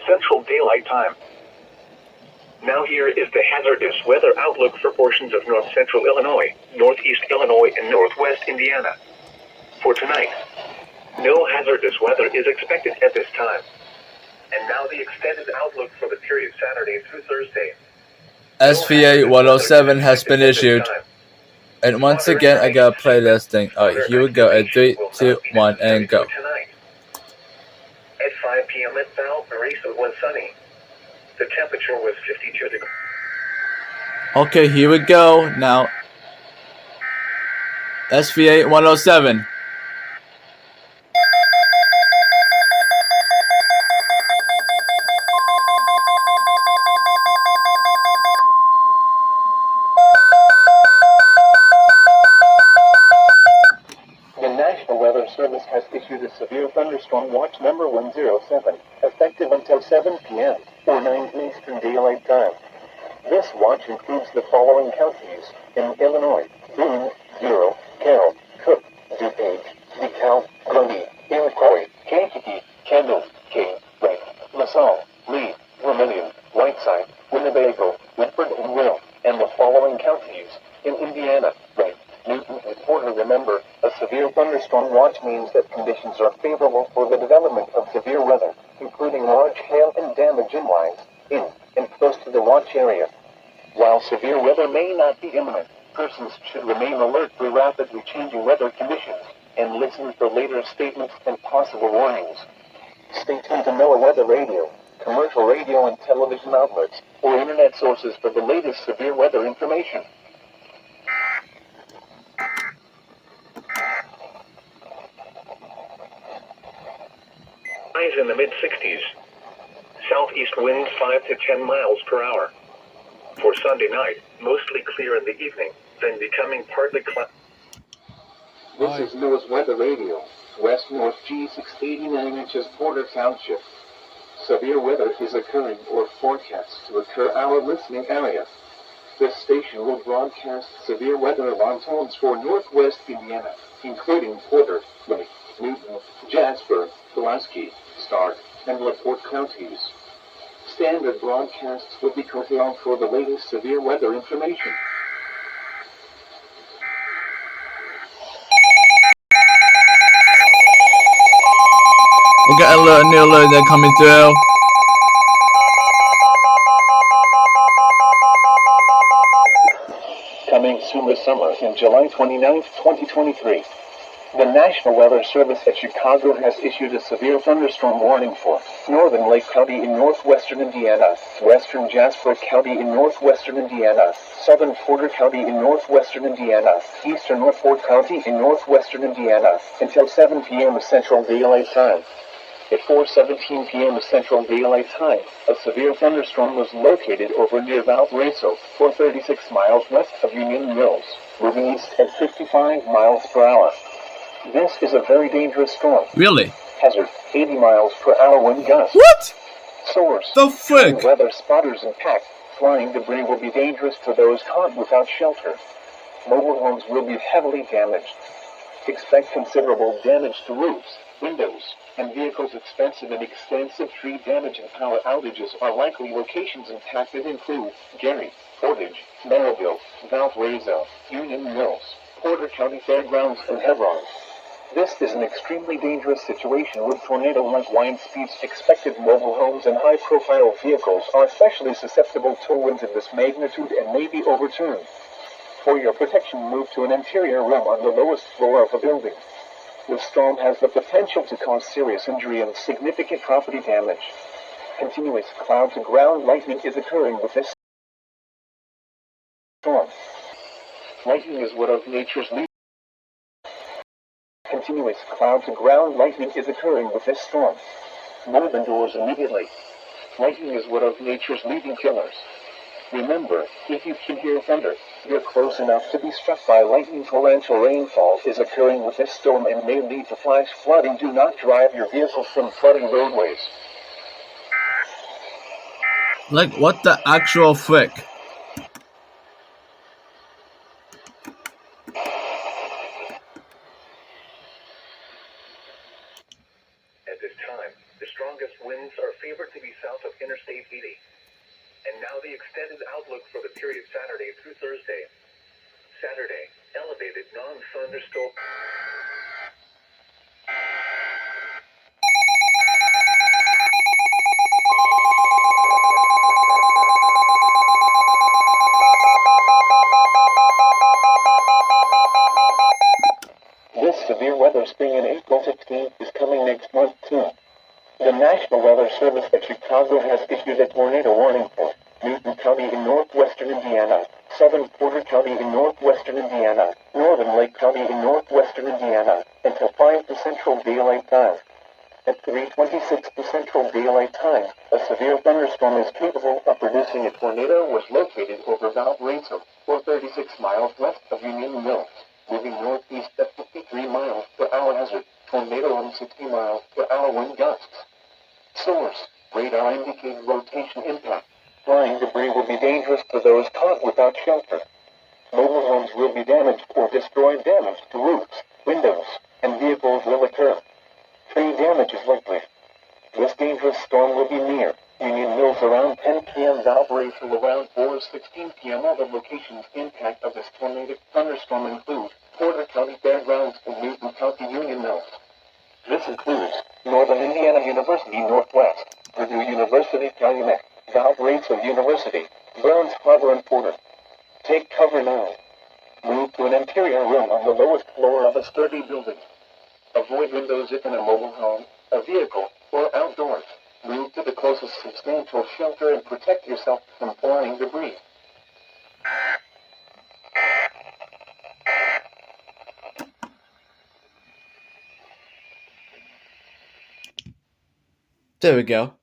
Central Daylight Time. Now here is the hazardous weather outlook for portions of north central Illinois, northeast Illinois, and northwest Indiana. For tonight, no hazardous weather is expected at this time. And now the extended outlook for the period Saturday through Thursday. SVA 107 has been issued. And once again, I got a playlist thing. Alright, here we go. At 3, 2, 1, and go. At 5 p.m. at Valparaiso was sunny. The temperature was 52 degrees. Okay, here we go. Now, SVA 107. The National Weather Service has issued a severe thunderstorm watch number 107, effective until 7 p.m. or 9 Eastern Daylight Time. This watch includes the following counties in Illinois: Boone, 0, Carroll, Cook, DuPage, DeKalb, Grundy, Iroquois, Kankakee, Kendall, King, Wright, LaSalle, Lee, Vermilion, Whiteside, Winnebago, Whitford, and Will, and the following counties in Indiana: Wright, Newton, and Porter. Remember, a severe thunderstorm watch means that conditions are favorable for the development of severe weather, including large hail and damage in lines in and close to the watch area. While severe weather may not be imminent, persons should remain alert for rapidly changing weather conditions and listen for later statements and possible warnings. Stay tuned to NOAA Weather Radio, commercial radio and television outlets, or internet sources for the latest severe weather information. Highs in the mid-60s. Southeast winds 5 to 10 miles per hour. For Sunday night, mostly clear in the evening, then becoming partly cloudy. This is NOAA's Weather Radio, west-north G689 inches Porter Township. Severe weather is occurring or forecast to occur our listening area. This station will broadcast severe weather alarm tones for northwest Indiana, including Porter, Lake, Newton, Jasper, Pulaski, Stark, and LaPorte counties. Standard broadcasts will be cut off for the latest severe weather information. We got a new alert that coming through. Coming soon this summer, in July 29, 2023. The National Weather Service at Chicago has issued a severe thunderstorm warning for northern Lake County in northwestern Indiana, western Jasper County in northwestern Indiana, southern Porter County in northwestern Indiana, eastern Norfolk County in northwestern Indiana, until 7 p.m. Central Daylight Time. At 4:17 p.m. Central Daylight Time, a severe thunderstorm was located over near Valparaiso, 436 miles west of Union Mills, moving east at 55 miles per hour. This is a very dangerous storm. Really? Hazard, 80 miles per hour wind gusts. What? Source. The frick? Weather spotters and pack. Flying debris will be dangerous to those caught without shelter. Mobile homes will be heavily damaged. Expect considerable damage to roofs, windows, and vehicles. Expensive and extensive tree damage and power outages are likely. Locations impacted include Gary, Portage, Merrillville, Valparaiso, Union Mills, Porter County Fairgrounds, and Hebron. This is an extremely dangerous situation with tornado-like wind speeds expected. Mobile homes and high-profile vehicles are especially susceptible to winds of this magnitude and may be overturned. For your protection, move to an interior room on the lowest floor of a building. The storm has the potential to cause serious injury and significant property damage. Continuous cloud-to-ground lightning is occurring with this storm. Lightning is one of nature's leading. Continuous cloud-to-ground lightning is occurring with this storm. Move indoors immediately. Lightning is one of nature's leading killers. Remember, if you can hear thunder, you're close enough to be struck by lightning. Torrential rainfall is occurring with this storm and may lead to flash flooding. Do not drive your vehicle from flooding roadways. Like, what the actual frick? At this time, the strongest winds are favored to be south of Interstate 80. And now the extended outlook for the period Saturday through Thursday. Saturday, elevated non-thunderstorm. This severe weather spring in April 16th is coming next month too. The National Weather Service at Chicago has issued a tornado warning for Newton County in northwestern Indiana, Southern Porter County in northwestern Indiana, Northern Lake County in northwestern Indiana, until 5 to Central Daylight Time. At 3:26 to Central Daylight Time, a severe thunderstorm is capable of producing a tornado was located over Valparaiso, or 36 miles west of Union Mills, moving northeast at 53 miles per hour hazard, tornado on 60 miles per hour wind gusts. Source: radar indicated rotation impact. Flying debris will be dangerous to those caught without shelter. Mobile homes will be damaged or destroyed. Damage to roofs, windows, and vehicles will occur. Tree damage is likely. This dangerous storm will be near Union Mills around 10 p.m. Valparaiso around 4:16 p.m. Other locations impact of this tornadic thunderstorm include Porter County Fairgrounds and Newton County Union Mills. This includes Northern Indiana University Northwest, Purdue University Calumet, Valparaiso University, Burns Harbor and Porter. Take cover now. Move to an interior room on the lowest floor of a sturdy building. Avoid windows if in a mobile home, a vehicle, or outdoors. Move to the closest substantial shelter and protect yourself from flying debris. There we go.